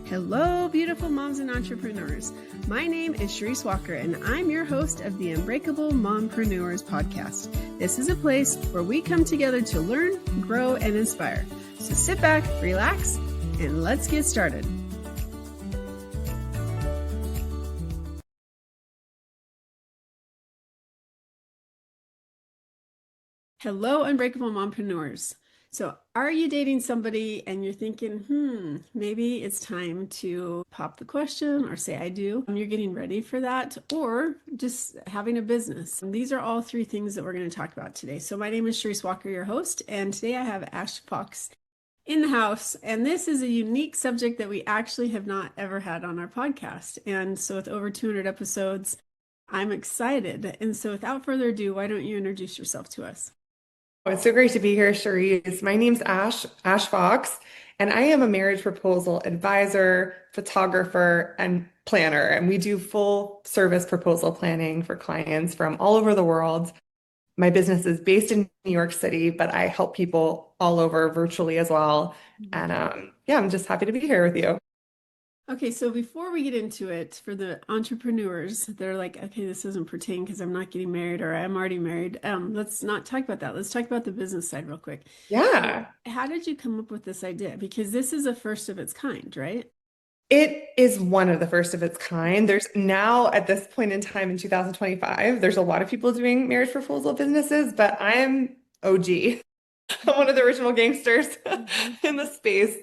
Hello, beautiful moms and entrepreneurs. My name is Charisse Walker, and I'm your host of the Unbreakable Mompreneurs podcast. This is a place where we come together to learn, grow, and inspire. So sit back, relax, and let's get started. Hello, Unbreakable Mompreneurs. So are you dating somebody and you're thinking, maybe it's time to pop the question or say I do. You're getting ready for that, or just having a business. And these are all three things that we're going to talk about today. So my name is Charisse Walker, your host, and today I have Ash Fox in the house. And this is a unique subject that we actually have not ever had on our podcast. And so with over 200 episodes, I'm excited. And so without further ado, why don't you introduce yourself to us? It's so great to be here, Charisse. My name's Ash Fox, and I am a marriage proposal advisor, photographer, and planner. And we do full service proposal planning for clients from all over the world. My business is based in New York City, but I help people all over virtually as well. And I'm just happy to be here with you. Okay, so before we get into it, for the entrepreneurs, they're like, okay, this doesn't pertain because I'm not getting married or I'm already married. Let's not talk about that. Let's talk about the business side real quick. Yeah. How did you come up with this idea? Because this is a first of its kind, right? It is one of the first of its kind. There's now, at this point in time in 2025, there's a lot of people doing marriage proposal businesses, but I'm OG. I'm one of the original gangsters in the space.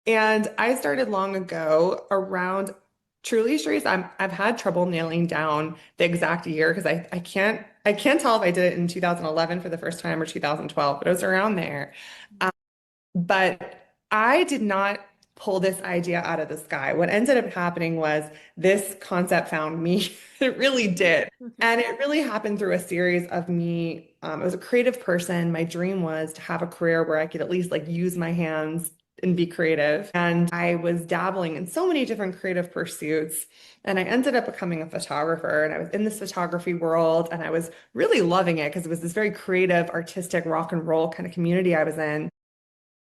And I started long ago around truly, Sharice, I've had trouble nailing down the exact year because I can't tell if I did it in 2011 for the first time or 2012, but it was around there. But I did not pull this idea out of the sky. What ended up happening was this concept found me. It really did. And it really happened through a series of me. I was a creative person. My dream was to have a career where I could at least like use my hands and be creative. And I was dabbling in so many different creative pursuits. And I ended up becoming a photographer. And I was in this photography world and I was really loving it because it was this very creative, artistic rock and roll kind of community I was in.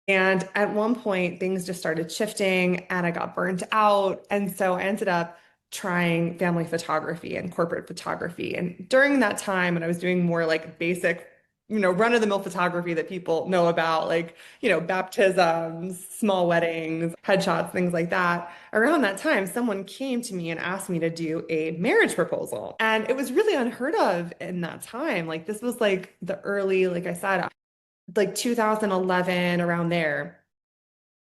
And at one point, things just started shifting and I got burnt out. And so I ended up trying family photography and corporate photography. And during that time, when I was doing more like basic, run-of-the-mill photography that people know about, like, baptisms, small weddings, headshots, things like that. Around that time, someone came to me and asked me to do a marriage proposal. And it was really unheard of in that time. Like this was like the early, like I said, like 2011, around there.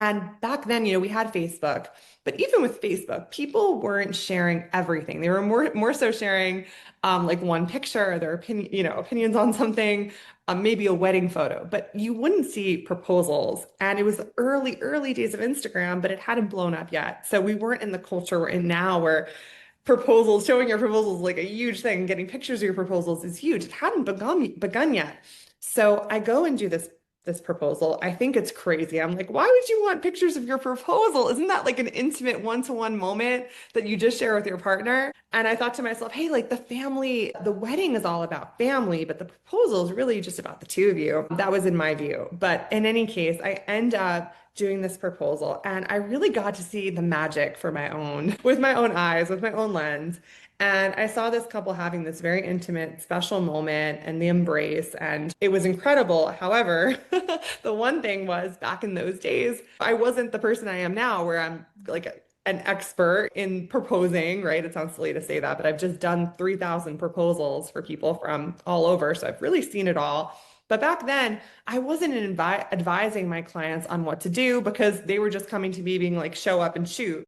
And back then, we had Facebook, but even with Facebook, people weren't sharing everything. They were more so sharing like one picture, or their opinions on something, maybe a wedding photo, but you wouldn't see proposals. And it was the early days of Instagram, but it hadn't blown up yet. So we weren't in the culture we're in now where proposals, showing your proposals is like a huge thing. Getting pictures of your proposals is huge. It hadn't begun yet. So I go and do this proposal. I think it's crazy. I'm like, why would you want pictures of your proposal? Isn't that like an intimate one-to-one moment that you just share with your partner? And I thought to myself, hey, like the wedding is all about family, but the proposal is really just about the two of you. That was in my view. But in any case, I end up doing this proposal and I really got to see the magic with my own eyes, with my own lens. And I saw this couple having this very intimate, special moment and the embrace, and it was incredible. However, the one thing was back in those days, I wasn't the person I am now, where I'm like an expert in proposing, right? It sounds silly to say that, but I've just done 3,000 proposals for people from all over. So I've really seen it all. But back then, I wasn't advising my clients on what to do because they were just coming to me being like, show up and shoot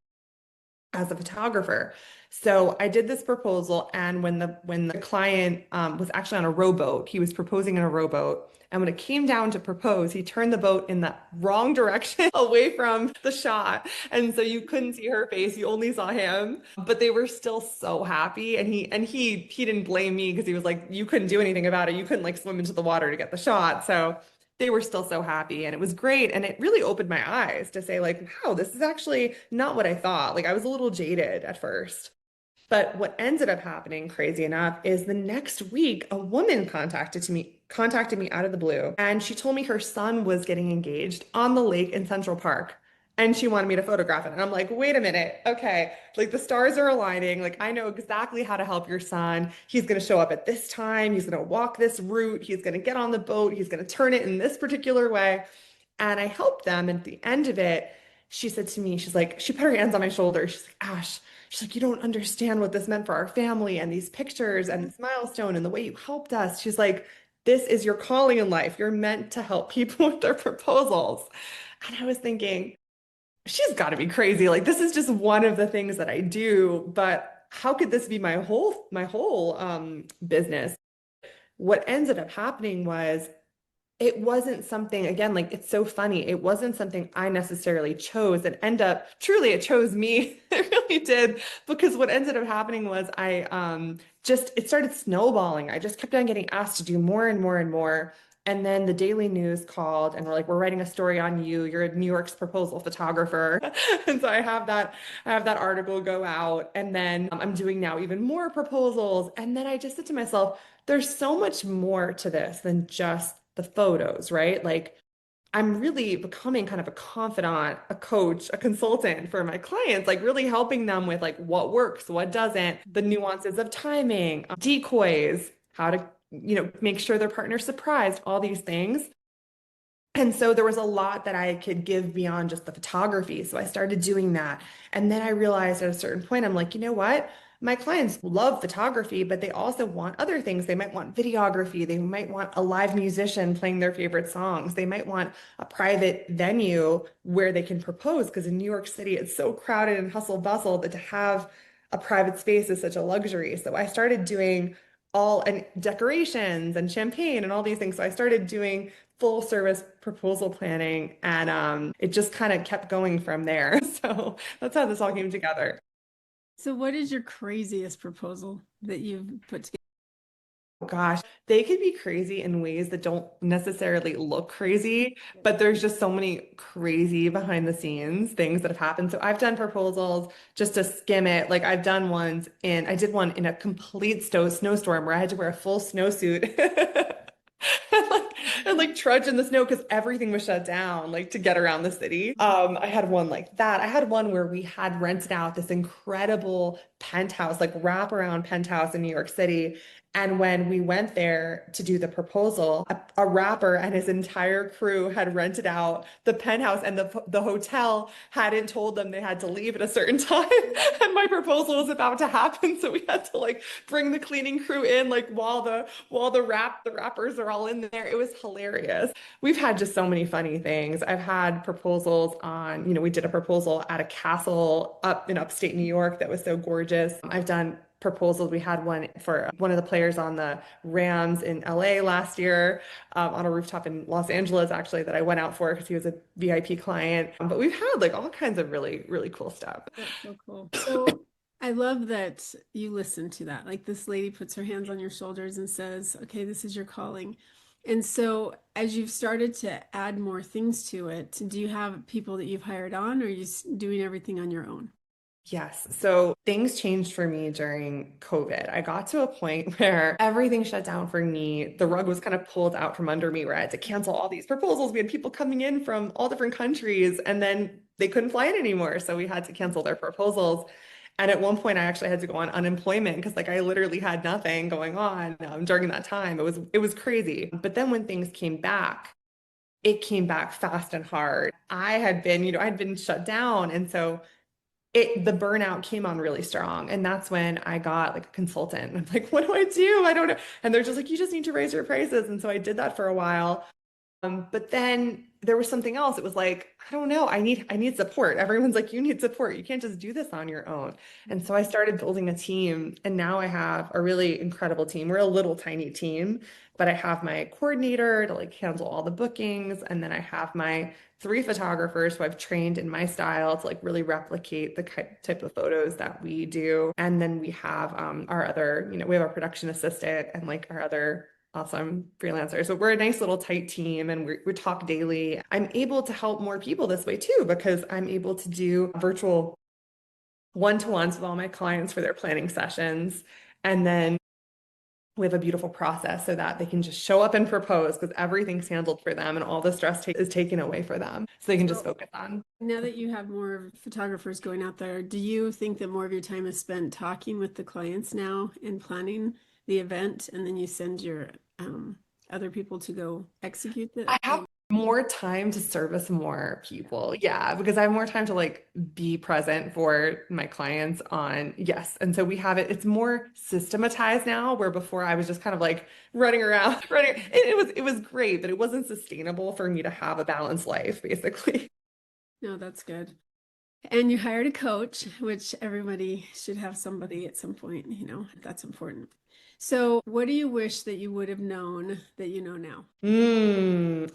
as a photographer. So I did this proposal, and when the client was actually on a rowboat, he was proposing in a rowboat. And when it came down to propose, he turned the boat in the wrong direction away from the shot. And so you couldn't see her face, you only saw him. But they were still so happy. And he didn't blame me because he was like, you couldn't do anything about it. You couldn't like swim into the water to get the shot. So they were still so happy and it was great. And it really opened my eyes to say like, wow, this is actually not what I thought. Like I was a little jaded at first. But what ended up happening, crazy enough, is the next week, a woman contacted me out of the blue. And she told me her son was getting engaged on the lake in Central Park. and she wanted me to photograph it. And I'm like, wait a minute. Okay. Like the stars are aligning. Like I know exactly how to help your son. He's going to show up at this time. He's going to walk this route. He's going to get on the boat. He's going to turn it in this particular way. And I helped them. And at the end of it, she said to me, she's like, she put her hands on my shoulder. She's like, Ash, she's like, you don't understand what this meant for our family and these pictures and this milestone and the way you helped us. She's like, this is your calling in life. You're meant to help people with their proposals. And I was thinking, she's got to be crazy. Like this is just one of the things that I do, but how could this be my whole business? What ended up happening was it wasn't something, again, like it's so funny. It wasn't something I necessarily chose and end up, truly, it chose me. It really did. Because what ended up happening was it started snowballing. I just kept on getting asked to do more and more and more. And then the Daily News called and were like, we're writing a story on you. You're a New York's proposal photographer. And so I have that article go out. And then I'm doing now even more proposals. And then I just said to myself, there's so much more to this than just the photos, right? Like I'm really becoming kind of a confidant, a coach, a consultant for my clients, like really helping them with like what works, what doesn't, the nuances of timing, decoys, how to, make sure their partner's surprised, all these things. And so there was a lot that I could give beyond just the photography. So I started doing that. And then I realized at a certain point, I'm like, you know what? My clients love photography, but they also want other things. They might want videography. They might want a live musician playing their favorite songs. They might want a private venue where they can propose. Because in New York City, it's so crowded and hustle bustle that to have a private space is such a luxury. So I started doing all and decorations and champagne and all these things. So I started doing full service proposal planning and it just kind of kept going from there. So that's how this all came together. So what is your craziest proposal that you've put together? Oh, gosh, they could be crazy in ways that don't necessarily look crazy, but there's just so many crazy behind the scenes things that have happened. So I've done proposals just to skim it. Like I did one in a complete snowstorm where I had to wear a full snowsuit. And like trudge in the snow because everything was shut down, like to get around the city. I had one like that. I had one where we had rented out this incredible penthouse, like wraparound penthouse in New York City. And when we went there to do the proposal, a rapper and his entire crew had rented out the penthouse, and the hotel hadn't told them they had to leave at a certain time. And my proposal was about to happen, so we had to like bring the cleaning crew in, like while the rappers are all in there. It was hilarious. We've had just so many funny things. I've had proposals on, we did a proposal at a castle up in upstate New York that was so gorgeous. I've done proposals. We had one for one of the players on the Rams in LA last year, on a rooftop in Los Angeles, actually, that I went out for because he was a VIP client. But we've had like all kinds of really, really cool stuff. That's so cool. So I love that you listen to that. Like this lady puts her hands on your shoulders and says, okay, this is your calling. And so as you've started to add more things to it, do you have people that you've hired on, or are you doing everything on your own? Yes. So things changed for me during COVID. I got to a point where everything shut down for me. The rug was kind of pulled out from under me where I had to cancel all these proposals. We had people coming in from all different countries and then they couldn't fly in anymore. So we had to cancel their proposals. And at one point I actually had to go on unemployment because like I literally had nothing going on during that time. It was crazy. But then when things came back, it came back fast and hard. I'd been shut down. And so the burnout came on really strong. And that's when I got like a consultant. I'm like, what do I do? I don't know. And they're just like, you just need to raise your prices. And so I did that for a while. But then there was something else. It was like, I don't know. I need support. Everyone's like, you need support. You can't just do this on your own. And so I started building a team, and now I have a really incredible team. We're a little tiny team, but I have my coordinator to like handle all the bookings, and then I have my 3 photographers who I've trained in my style to like really replicate the type of photos that we do. And then we have our other, we have our production assistant and like our other awesome freelancer. So we're a nice little tight team, and we talk daily. I'm able to help more people this way too, because I'm able to do virtual one-to-ones with all my clients for their planning sessions. And then we have a beautiful process so that they can just show up and propose because everything's handled for them and all the stress is taken away for them. So they can just So focus on. now that you have more photographers going out there, do you think that more of your time is spent talking with the clients now and planning the event, and then you send your other people to go execute I have more time to service more people. Yeah, because I have more time to like be present for my clients on, yes. And so we have it, it's more systematized now, where before I was just kind of like running around, running. It was great, but it wasn't sustainable for me to have a balanced life, basically. No, that's good. And you hired a coach, which everybody should have somebody at some point, that's important. So, what do you wish that you would have known that you know now?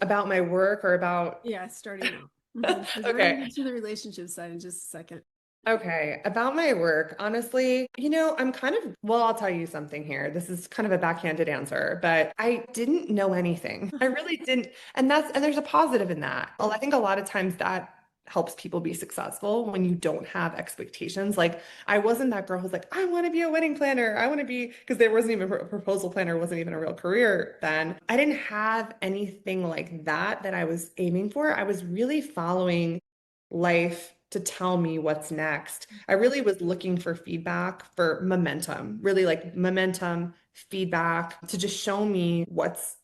About my work or about Yeah, starting out. Because we're going to okay. get to the relationship side in just a second. Okay, about my work, honestly, I'm kind of, well, I'll tell you something here. This is kind of a backhanded answer, but I didn't know anything. I really didn't. And there's a positive in that. Well, I think a lot of times that helps people be successful when you don't have expectations. Like, I wasn't that girl who's like, I want to be a wedding planner. I want to be, because there wasn't even a proposal planner, wasn't even a real career then. I didn't have anything like that I was aiming for. I was really following life to tell me what's next. I really was looking for feedback for momentum, really like momentum, feedback to just show me what's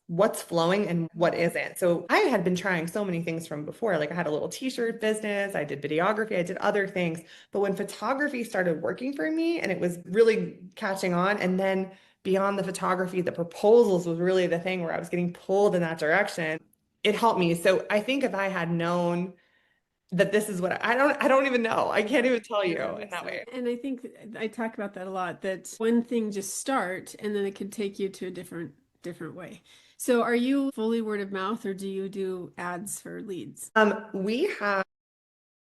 flowing and what isn't. So I had been trying so many things from before. Like I had a little t-shirt business, I did videography, I did other things. But when photography started working for me and it was really catching on, and then beyond the photography, the proposals was really the thing where I was getting pulled in that direction. It helped me. So I think if I had known that this is what I don't even know. I can't even tell Yeah, you that in makes that sense. way. And I think I talk about that a lot, that one thing just start and then it could take you to a different way. So are you fully word of mouth or do you do ads for leads? We have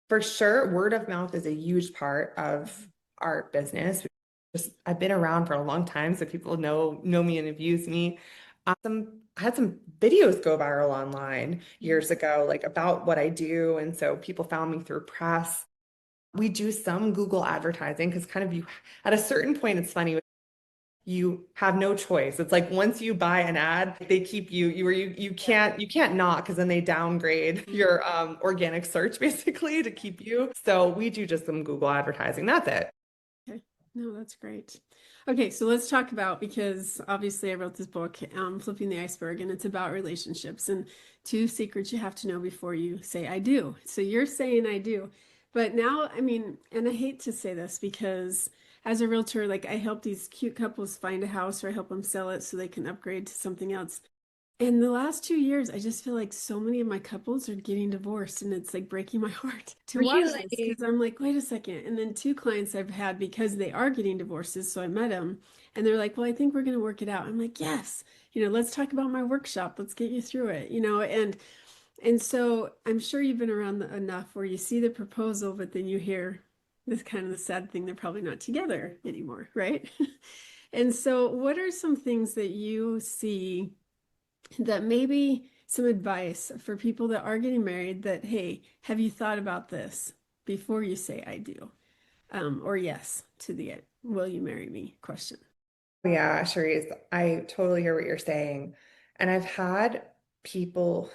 for sure word of mouth is a huge part of our business. I've been around for a long time, so people know me and have used me. I had some videos go viral online years ago, like about what I do, and so people found me through press. We do some Google advertising because kind of you at a certain point, it's funny. You have no choice. It's like once you buy an ad, they keep you can't not because then they downgrade your organic search basically to keep you. So we do just some Google advertising. That's it. Okay. No, that's great. Okay, so let's talk about, because obviously I wrote this book, Flipping the Iceberg, and it's about relationships and two secrets you have to know before you say I do. So you're saying I do. But now, I mean, and I hate to say this because as a realtor, like I help these cute couples find a house or I help them sell it so they can upgrade to something else. In the last 2 years, I just feel like so many of my couples are getting divorced, and it's like breaking my heart to watch this Really? because I'm like, wait a second. And then two clients I've had because they are getting divorces, so I met them, and they're like, well, I think we're going to work it out. I'm like, yes, let's talk about my workshop. Let's get you through it, and so I'm sure you've been around enough where you see the proposal, but then you hear this kind of the sad thing, they're probably not together anymore, right? And so, what are some things that you see that maybe some advice for people that are getting married, that, hey, have you thought about this before you say I do? Or yes to the will you marry me question. Yeah, Charisse, I totally hear what you're saying. And I've had people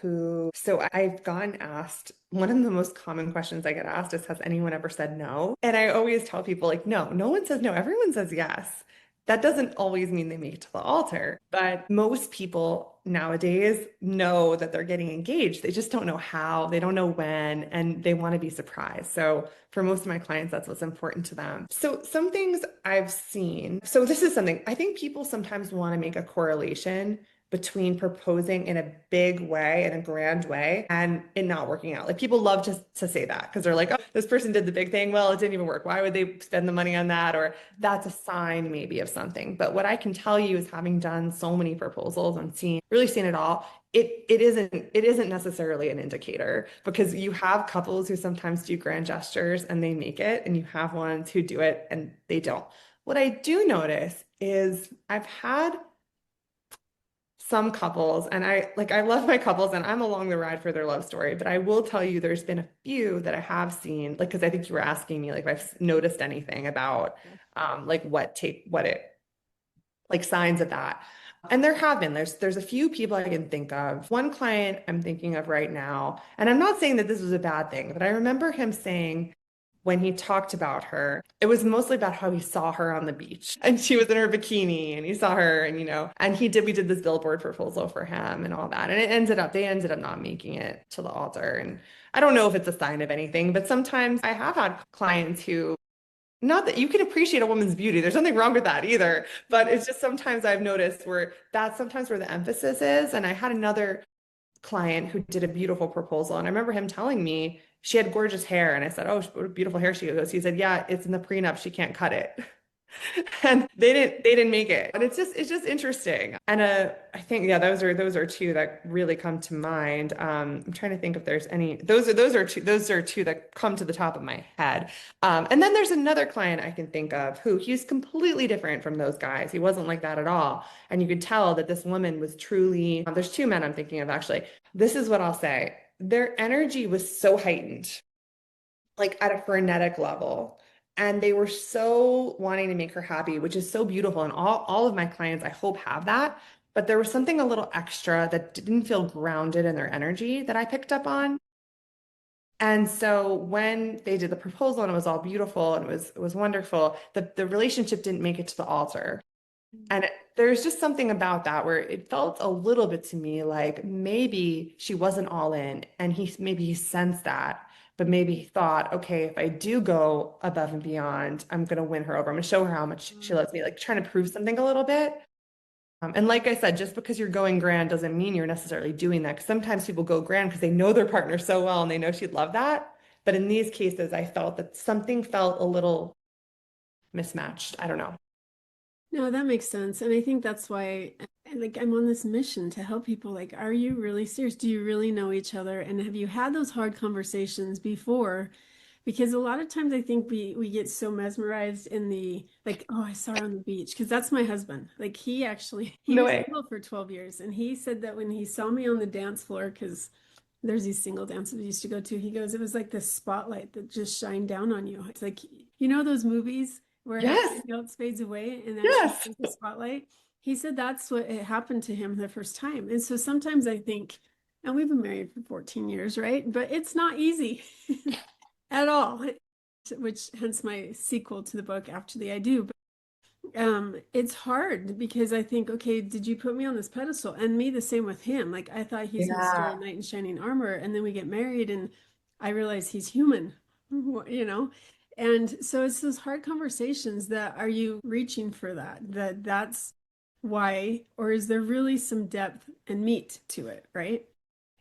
so I've gotten asked, one of the most common questions I get asked is, has anyone ever said no? And I always tell people, like, no, no one says no, everyone says yes. That doesn't always mean they make it to the altar, but most people nowadays know that they're getting engaged. They just don't know how, they don't know when, and they want to be surprised. So for most of my clients, that's what's important to them. So some things I've seen. So this is something I think people sometimes want to make a correlation between proposing in a big way, in a grand way, and it not working out. Like people love to say that because they're like, oh, this person did the big thing. Well, it didn't even work. Why would they spend the money on that? Or that's a sign maybe of something. But what I can tell you is having done so many proposals and really seen it all, it isn't necessarily an indicator because you have couples who sometimes do grand gestures and they make it, and you have ones who do it and they don't. What I do notice is I've had some couples, and I love my couples and I'm along the ride for their love story, but I will tell you there's been a few that I have seen, like, because I think you were asking me like if I've noticed anything about like what it like signs of that. And there have been, there's a few people I can think of. One client I'm thinking of right now, and I'm not saying that this was a bad thing, but I remember him saying when he talked about her, it was mostly about how he saw her on the beach and she was in her bikini and he saw her and and we did this billboard proposal for him and all that. And they ended up not making it to the altar. And I don't know if it's a sign of anything, but sometimes I have had clients who not that you can appreciate a woman's beauty. There's nothing wrong with that either. But it's just sometimes I've noticed where that's sometimes where the emphasis is. And I had another client who did a beautiful proposal. And I remember him telling me she had gorgeous hair. And I said, "Oh, what beautiful hair she goes." He said, "Yeah, it's in the prenup. She can't cut it." And they didn't make it. And it's just interesting. And I think yeah, those are two that really come to mind. I'm trying to think if there's any. Those are two that come to the top of my head. And then there's another client I can think of who he's completely different from those guys. He wasn't like that at all. And you could tell that this woman was truly, there's two men I'm thinking of actually. This is what I'll say. Their energy was so heightened, like at a frenetic level. And they were so wanting to make her happy, which is so beautiful. And all of my clients, I hope, have that. But there was something a little extra that didn't feel grounded in their energy that I picked up on. And so when they did the proposal and it was all beautiful and it was wonderful, the relationship didn't make it to the altar. And there's just something about that where it felt a little bit to me like maybe she wasn't all in and maybe he sensed that, but maybe he thought, okay, if I do go above and beyond, I'm going to win her over. I'm going to show her how much she loves me, like trying to prove something a little bit. And like I said, just because you're going grand doesn't mean you're necessarily doing that. Because sometimes people go grand because they know their partner so well and they know she'd love that. But in these cases, I felt that something felt a little mismatched. I don't know. No, that makes sense. And I think that's why like I'm on this mission to help people. Like, are you really serious? Do you really know each other? And have you had those hard conversations before? Because a lot of times I think we get so mesmerized in the like, oh, I saw her on the beach. Because that's my husband. Like he No was way. single for 12 years. And he said that when he saw me on the dance floor, because there's these single dances we used to go to. He goes, it was like this spotlight that just shined down on you. It's like, those movies where Yes. everything else fades away and then she Yes. has the spotlight. He said that's what it happened to him the first time. And so sometimes I think, and we've been married for 14 years, right? But it's not easy at all, which hence my sequel to the book After the I Do. It's hard because I think, okay, did you put me on this pedestal? And me the same with him. Like I thought he's Mr. Yeah. Knight in Shining Armor, and then we get married and I realize he's human, you know? And so it's those hard conversations that are you reaching for that's why, or is there really some depth and meat to it, right?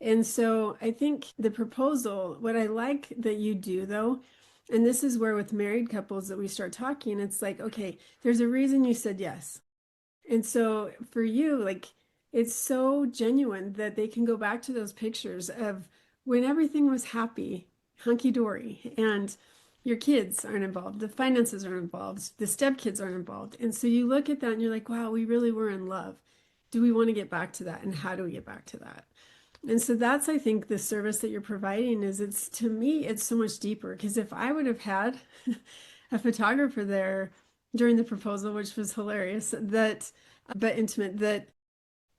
And so I think the proposal, what I like that you do though, and this is where with married couples that we start talking, it's like, okay, there's a reason you said yes. And so for you, like, it's so genuine that they can go back to those pictures of when everything was happy, hunky dory, and your kids aren't involved, the finances aren't involved, the stepkids aren't involved. And so you look at that and you're like, wow, we really were in love. Do we want to get back to that? And how do we get back to that? And so that's, I think, the service that you're providing is it's to me, it's so much deeper. Because if I would have had a photographer there during the proposal, which was hilarious, but intimate, that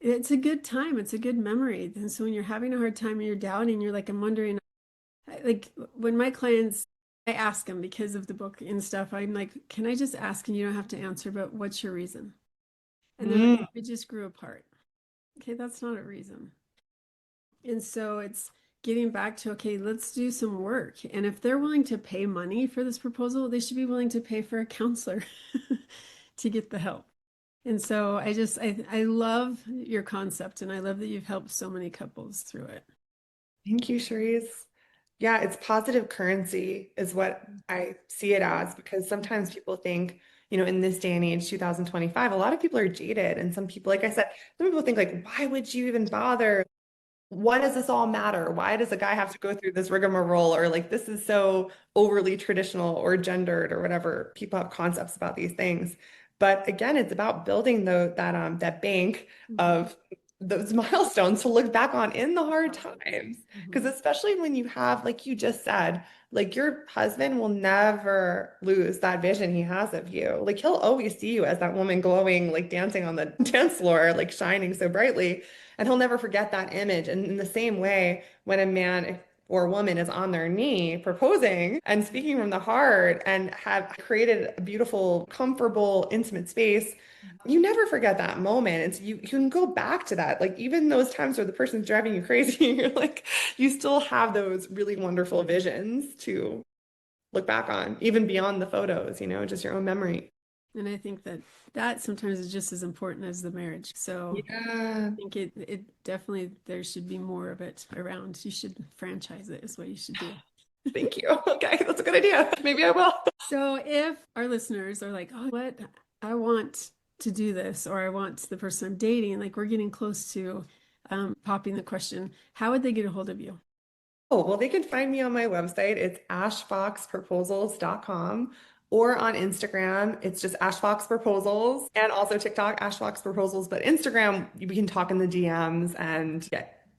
it's a good time, it's a good memory. And so when you're having a hard time and you're doubting, you're like, I'm wondering, like when my clients, I ask them because of the book and stuff, I'm like, can I just ask and you don't have to answer, but what's your reason? And they're like, Mm. we just grew apart. Okay, that's not a reason. And so it's getting back to, okay, let's do some work. And if they're willing to pay money for this proposal, they should be willing to pay for a counselor to get the help. And so I love your concept and I love that you've helped so many couples through it. Thank you, Charisse. Yeah, it's positive currency is what I see it as because sometimes people think, in this day and age, 2025, a lot of people are jaded. And some people, like I said, some people think like, why would you even bother? Why does this all matter? Why does a guy have to go through this rigmarole? Or like this is so overly traditional or gendered or whatever. People have concepts about these things. But again, it's about building that bank Mhm. of those milestones to look back on in the hard times. Because especially when you have, like you just said, like your husband will never lose that vision he has of you. Like he'll always see you as that woman glowing, like dancing on the dance floor, like shining so brightly. And he'll never forget that image. And in the same way, when a man or woman is on their knee proposing and speaking from the heart and have created a beautiful, comfortable, intimate space, you never forget that moment. And so you can go back to that. Like even those times where the person's driving you crazy, you're like, you still have those really wonderful visions to look back on, even beyond the photos, just your own memory. And I think that sometimes is just as important as the marriage. So Yeah. I think it definitely, there should be more of it around. You should franchise it is what you should do. Thank you. Okay, that's a good idea. Maybe I will. So if our listeners are like, oh, what? I want to do this, or I want the person I'm dating, like we're getting close to popping the question, how would they get a hold of you? Oh, well, they can find me on my website. It's ashfoxproposals.com, or on Instagram. It's just ashfoxproposals, and also TikTok, ashfoxproposals. But Instagram, we can talk in the DMs and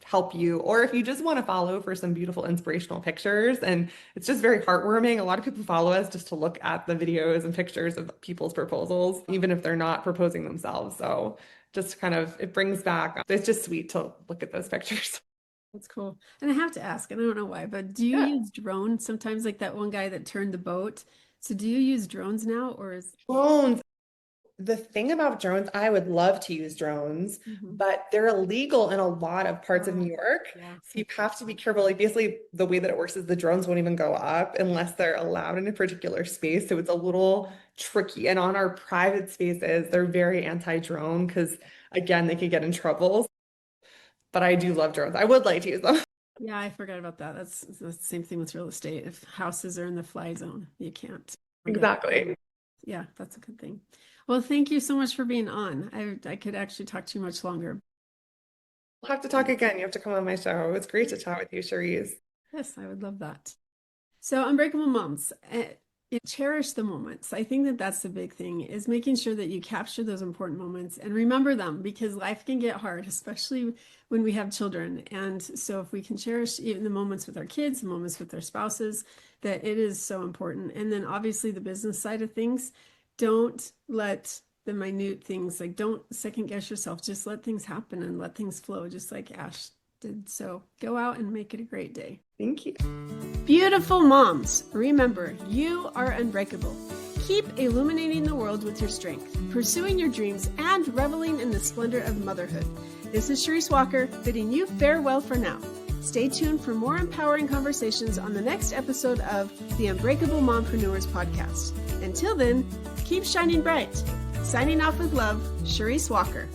help you. Or if you just want to follow for some beautiful inspirational pictures, and it's just very heartwarming. A lot of people follow us just to look at the videos and pictures of people's proposals, even if they're not proposing themselves. So just kind of, it brings back, it's just sweet to look at those pictures. That's cool. And I have to ask, and I don't know why, but do you use drones sometimes, like that one guy that turned the boat? So do you use drones now, or is Drones. The thing about drones, I would love to use drones, but they're illegal in a lot of parts of New York. Yeah. So you have to be careful. Like basically the way that it works is the drones won't even go up unless they're allowed in a particular space. So it's a little tricky. And on our private spaces, they're very anti-drone because again, they could get in trouble. But I do love drones. I would like to use them. Yeah, I forgot about that. That's the same thing with real estate. If houses are in the fly zone, you can't. Exactly. Yeah, that's a good thing. Well, thank you so much for being on. I could actually talk to you much longer. We'll have to talk again. You have to come on my show. It's great to chat with you, Charisse. Yes, I would love that. So, Unbreakable Moms, cherish the moments. I think that that's the big thing, is making sure that you capture those important moments and remember them, because life can get hard, especially when we have children. And so if we can cherish even the moments with our kids, the moments with our spouses, that it is so important. And then obviously the business side of things, don't let the minute things, like don't second guess yourself, just let things happen and let things flow, just like Ash did. So go out and make it a great day. Thank you. Beautiful moms, remember, you are unbreakable. Keep illuminating the world with your strength, pursuing your dreams, and reveling in the splendor of motherhood. This is Charisse Walker, bidding you farewell for now. Stay tuned for more empowering conversations on the next episode of the Unbreakable Mompreneurs podcast. Until then, keep shining bright. Signing off with love, Charisse Walker.